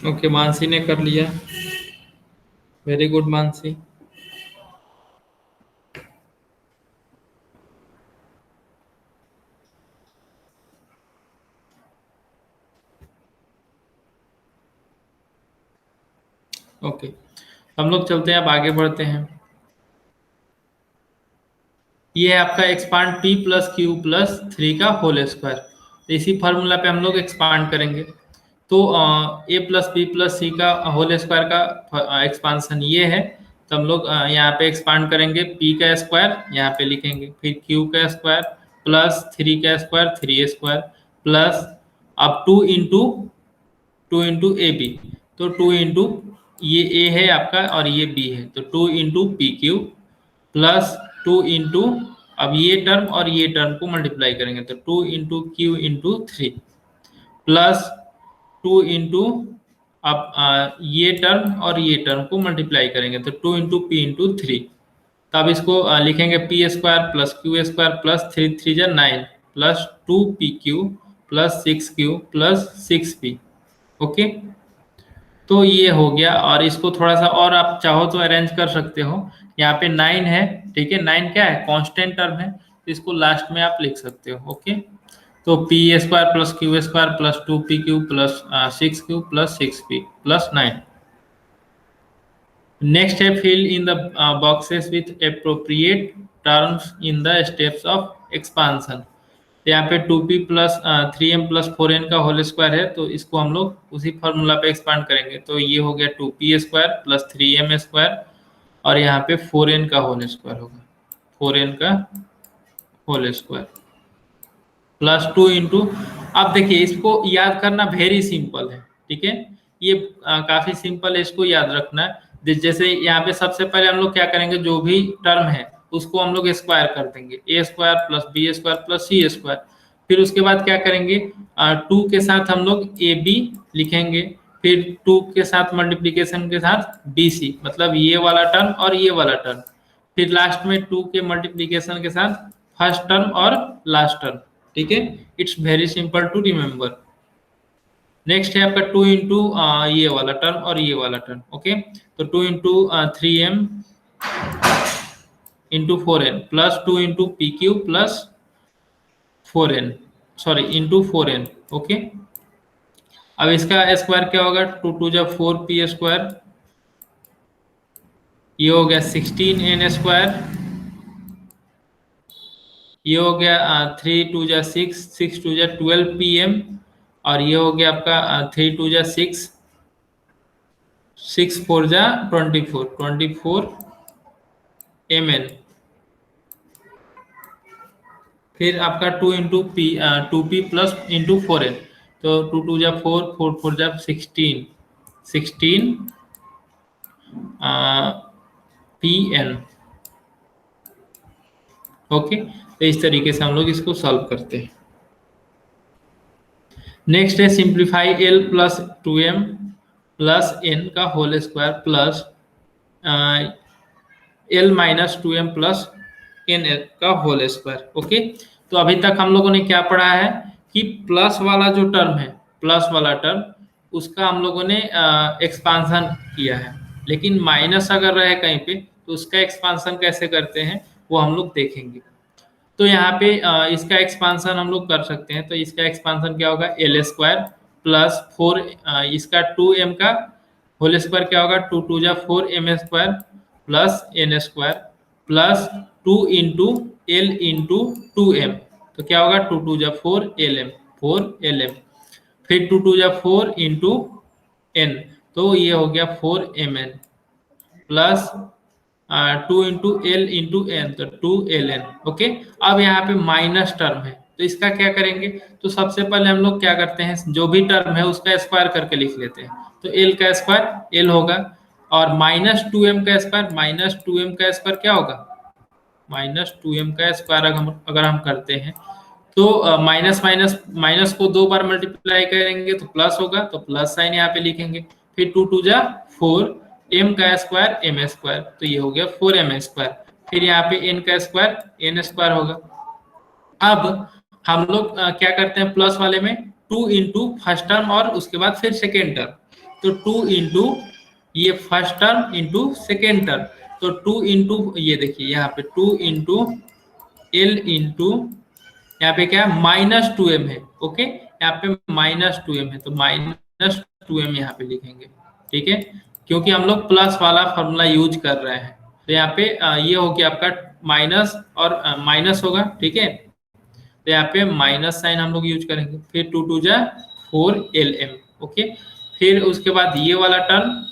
ओके, मानसी ने कर लिया, वेरी गुड मानसी। ओके, हम लोग चलते हैं, अब आगे बढ़ते हैं। ये है आपका expand p plus Q plus 3 का होल स्क्वायर, तो इसी फार्मूला पे हम लोग एक्सपांड करेंगे। तो a plus B plus C का होल स्क्वायर का एक्सपांशन ये है, तो हम लोग यहाँ पे एक्सपांड करेंगे, p का स्क्वायर यहाँ पे लिखेंगे, फिर q का स्क्वायर प्लस 3 का स्क्वायर 3 स्क्वायर प्लस अब 2 ए बी, तो 2 इंटू ये a है आपका और ये b है, तो 2 into P Q plus 2 into अब ये टर्म और ये टर्म को मल्टीप्लाई करेंगे तो 2 into Q into 3 plus 2 into अब ये टर्म और ये टर्म को मल्टीप्लाई करेंगे तो 2 इंटू पी इंटू 3 तो अब इसको लिखेंगे P square plus Q square plus 3 3 9 plus 2pq plus 6q plus 6p। Okay, तो ये हो गया। और इसको थोड़ा सा और आप चाहो तो अरेंज कर सकते हो। यहाँ पे 9 है, ठीक है, 9 क्या है, कांस्टेंट टर्म है, तो इसको लास्ट में आप लिख सकते हो। ओके, तो P square plus Q square plus 2pq plus 6q plus 6p plus 9। Next है fill in the boxes with appropriate terms in the steps of expansion. यहाँ पे 2p plus 3m plus 4n का whole square है, तो इसको हम लोग उसी फॉर्मूला पे एक्सपांड करेंगे। तो ये हो गया 2p square plus 3m square और यहाँ पे 4n का होल स्क्वायर होगा, 4n का होल स्क्वायर प्लस 2 इंटू। अब देखिए इसको याद करना वेरी सिंपल है, ठीक है, ये काफी सिंपल है, इसको याद रखना है। जैसे यहाँ पे सबसे पहले हम लोग क्या करेंगे, जो भी टर्म है उसको हम लोग स्क्वायर कर देंगे, A square plus B square plus C square. फिर उसके बाद क्या करेंगे, 2 के साथ हम लोग ए बी लिखेंगे, फिर 2 के साथ मल्टीप्लीकेशन के साथ बी सी, मतलब ये वाला टर्म और ये वाला टर्म। फिर लास्ट में 2 के मल्टीप्लीकेशन के साथ फर्स्ट टर्म और लास्ट टर्म, ठीक है। It's very simple to remember. Next है आपका 2 इंटू ये वाला टर्म और ये वाला टर्म। ओके, तो 2 into 3m into 4n plus 2 into P Q plus 4n, sorry into 4n। Okay, अब इसका स्क्वायर क्या होगा, 2 2 जा 4p स्क्वायर, ये हो गया 16n स्क्वायर, ये हो गया 3 2 जा 6, 6 2 जा 12pm, और ये हो गया आपका 3 2 जा 6, 6 4 जा 24, 24 mn। फिर आपका 2 into P 2p plus into 4n, तो 2 2 जा 4, 4 4 जा 16, 16 pn। ओके, तो इस तरीके से हम लोग इसको सॉल्व करते हैं। नेक्स्ट है simplify l plus 2m plus n का whole square plus l minus 2m plus n का होल स्क्वायर। ओके, तो अभी तक हम लोगों ने क्या पढ़ा है कि प्लस वाला जो टर्म है, प्लस वाला टर्म, उसका हम लोगों ने एक्सपांसन किया है, लेकिन माइनस अगर रहे कहीं पे तो उसका एक्सपांसन कैसे करते हैं वो हम लोग देखेंगे। तो यहाँ पे इसका एक्सपांसन हम लोग कर सकते हैं। तो इसका एक्सपांसन क्या होगा, एल स्क्वायर प्लस 4, इसका 2m का होल स्क्वायर क्या होगा, 2 2 जा 4m square plus n square plus 2 into l into 2m, तो क्या होगा 2 2 जा 4lm, 4lm। फिर 2 2 जा 4 इंटू n, तो ये हो गया 4mn plus 2 into l into n, तो 2ln। ओके, अब यहाँ पे माइनस टर्म है, तो इसका क्या करेंगे, तो सबसे पहले हम लोग क्या करते हैं, जो भी टर्म है उसका स्क्वायर करके लिख लेते हैं। तो l का स्क्वायर l होगा, और माइनस 2m का स्क्वायर, माइनस 2m का स्क्वायर क्या होगा, माइनस 2m का स्क्वायर अगर हम करते हैं तो माइनस माइनस माइनस को 2 बार मल्टीप्लाई करेंगे तो प्लस होगा, तो प्लस साइन यहाँ पे लिखेंगे। फिर 2 2 जा 4, m का स्क्वायर m स्क्वायर, तो ये हो गया 4m स्क्वायर। फिर यहाँ पे n का स्क्वायर n स्क्वायर होगा। अब हम लोग क्या करते हैं, प्लस वाले में 2 इंटू फर्स्ट टर्म और उसके बाद फिर सेकेंड टर्म, तो 2 इंटू ये first term into second term, तो 2 इंटू ये देखिए यहाँ पे 2 इंटू एल इंटू यहाँ पे क्या माइनस 2m है। ओके, यहाँ पे माइनस 2m है, तो माइनस 2m यहाँ पे लिखेंगे, ठीक है, क्योंकि हम लोग प्लस वाला फॉर्मूला यूज कर रहे हैं। तो यहाँ पे ये हो गया आपका माइनस और माइनस होगा, ठीक है, तो यहाँ पे माइनस साइन हम लोग यूज करेंगे। फिर 2 2 जा 4lm। ओके, फिर उसके बाद ये वाला टर्म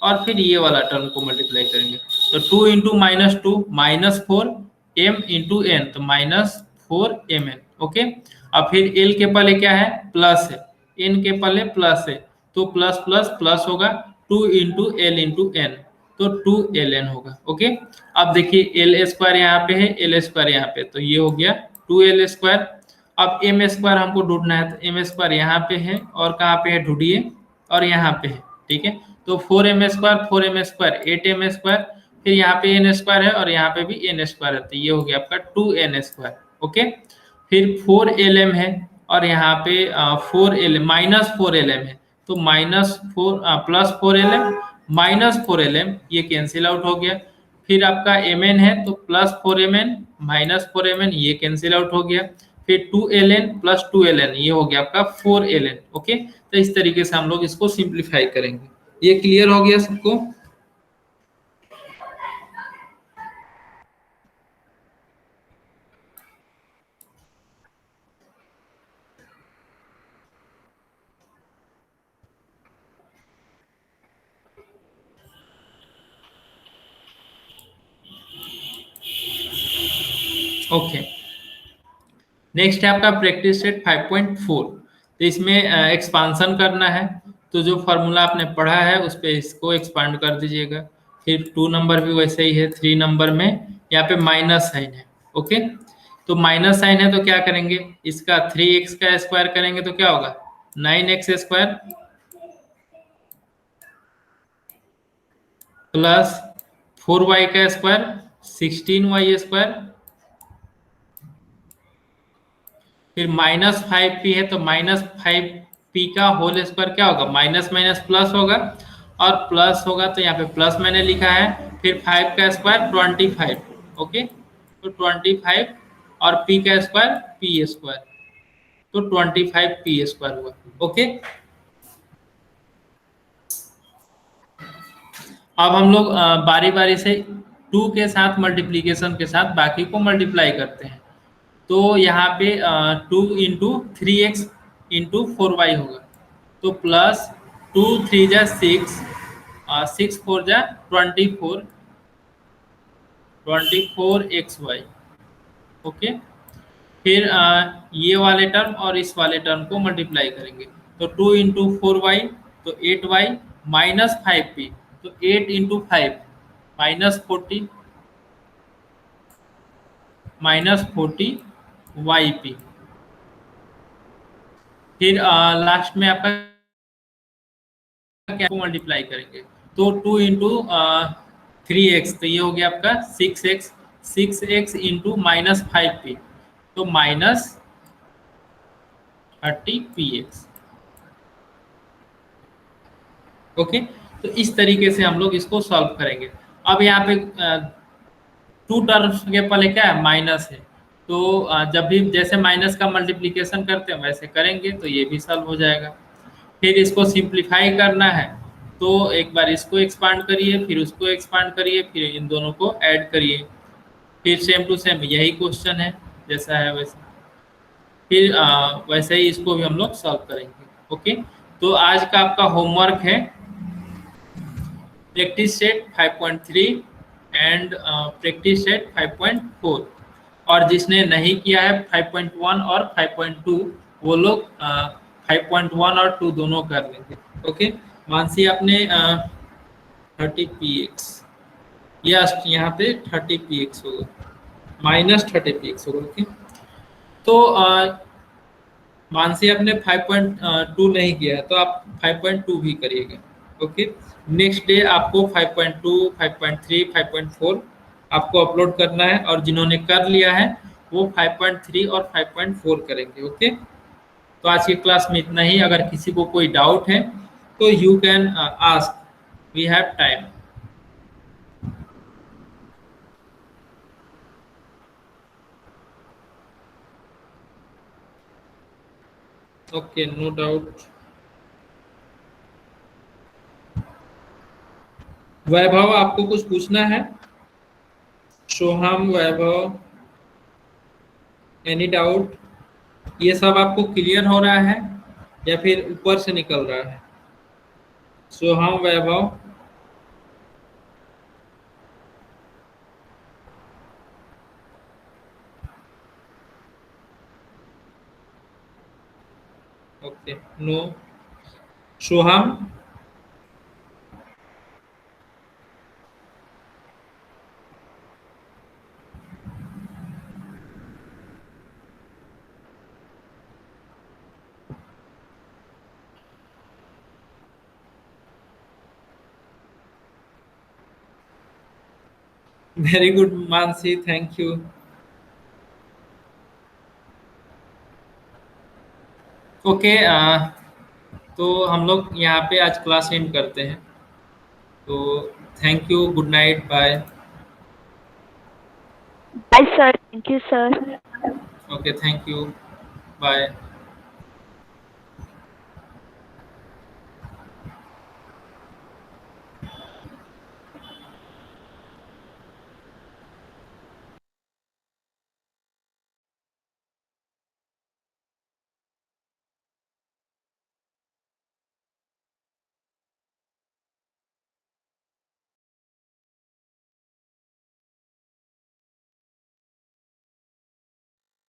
और फिर ये वाला टर्म को मल्टीप्लाई करेंगे, तो 2 into minus 2 minus 4 m into n, तो माइनस 4mn। ओके, अब फिर l के पहले क्या है, प्लस है, n के पहले प्लस है, तो प्लस प्लस प्लस होगा, 2 इंटू एल इंटू एन, तो 2ln होगा। ओके, अब देखिए एल स्क्वायर यहाँ पे है, एल स्क्वायर यहाँ पे, तो ये हो गया 2l स्क्वायर। अब m स्क्वायर हमको ढूंढना है, तो m स्क्वायर यहाँ पे है और कहाँ पे है ढूंढिए, और यहाँ पे है, ठीक है, तो 4m स्क्वायर 8m स्क्वायर फिर यहाँ पे एन स्क्वायर है और यहाँ पे भी एन स्क्वायर है, तो ये हो गया आपका 2n स्क्वायर। ओके, फिर 4lm है और यहाँ पे 4l -4lm है, तो -4 +4lm -4lm ये कैंसिल आउट हो गया। फिर आपका mn है तो +4mn -4mn ये कैंसिल आउट हो गया। फिर 2ln +2ln ये हो गया आपका 4ln। ओके, तो इस तरीके से हम लोग इसको सिंप्लीफाई करेंगे। ये क्लियर हो गया सबको? ओके, नेक्स्ट है आपका प्रैक्टिस सेट 5.4। तो इसमें एक्सपांसन करना है, तो जो फॉर्मूला आपने पढ़ा है उस पे इसको एक्सपांड कर दीजिएगा। फिर 2 नंबर भी वैसे ही है, 3 नंबर में यहाँ पे माइनस साइन है। ओके, तो माइनस साइन है तो क्या करेंगे, इसका 3x का स्क्वायर करेंगे तो क्या होगा 9x² प्लस 4y का स्क्वायर 16y²। फिर -5p है तो -5p का होल स्क्वायर क्या होगा, माइनस माइनस प्लस होगा, और प्लस होगा तो यहाँ पे प्लस मैंने लिखा है। फिर 5 का स्क्वायर 25। ओके, तो 25 और p का स्क्वायर p², तो 25p² हुआ। ओके, अब हम लोग बारी बारी से 2 के साथ मल्टीप्लीकेशन के साथ बाकी को मल्टीप्लाई करते हैं। तो यहाँ पे 2 × 3x × 4y होगा, तो प्लस 2 × 3 = 6, 6 × 4 = 24xy। ओके, फिर ये वाले टर्म और इस वाले टर्म को मल्टीप्लाई करेंगे, तो 2 × 4y तो 8y -5p, तो 8 × 5 -40 -40yp। फिर लास्ट में आपका क्या मल्टीप्लाई करेंगे, तो 2 × 3x तो ये हो गया आपका 6x, 6x × -5p तो -30px। ओके, तो इस तरीके से हम लोग इसको सॉल्व करेंगे। अब यहाँ पे 2 टर्म्स के पहले क्या है, माइनस है, तो जब भी जैसे माइनस का मल्टीप्लिकेशन करते हैं वैसे करेंगे तो ये भी सॉल्व हो जाएगा। फिर इसको सिंप्लीफाई करना है, तो एक बार इसको एक्सपांड करिए, फिर उसको एक्सपांड करिए, फिर इन दोनों को ऐड करिए, फिर सेम टू सेम यही क्वेश्चन है जैसा है वैसा। फिर वैसे ही इसको भी हम लोग सॉल्व करेंगे। ओके, तो आज का आपका होमवर्क है practice set 5.3 and practice set 5.4, और जिसने नहीं किया है 5.1 और 5.2 वो लोग 5.1 और 2 दोनों कर लेंगे। ओके, मानसी आपने 30px, यस यहाँ पे 30px होगा, -30px होगा। ओके, तो मानसी आपने 5.2 नहीं किया है तो आप 5.2 भी करिएगा। ओके, नेक्स्ट डे आपको 5.2, 5.3, 5.4 आपको अपलोड करना है, और जिन्होंने कर लिया है वो 5.3 और 5.4 करेंगे। ओके, तो आज की क्लास में इतना ही। अगर किसी को कोई डाउट है तो you can ask, we have time. Okay, no doubt. Vaibhav आपको कुछ पूछना है? Soham, Vaibhav, any doubt? ये सब आपको क्लियर हो रहा है या फिर ऊपर से निकल रहा है? Soham, Vaibhav, okay, no. Soham, very good Mansi, thank you. Okay, तो हम लोग यहाँ पे आज क्लास एंड करते हैं। तो thank you, good night, bye. Bye, sir. Thank you, sir. Okay, thank you, bye.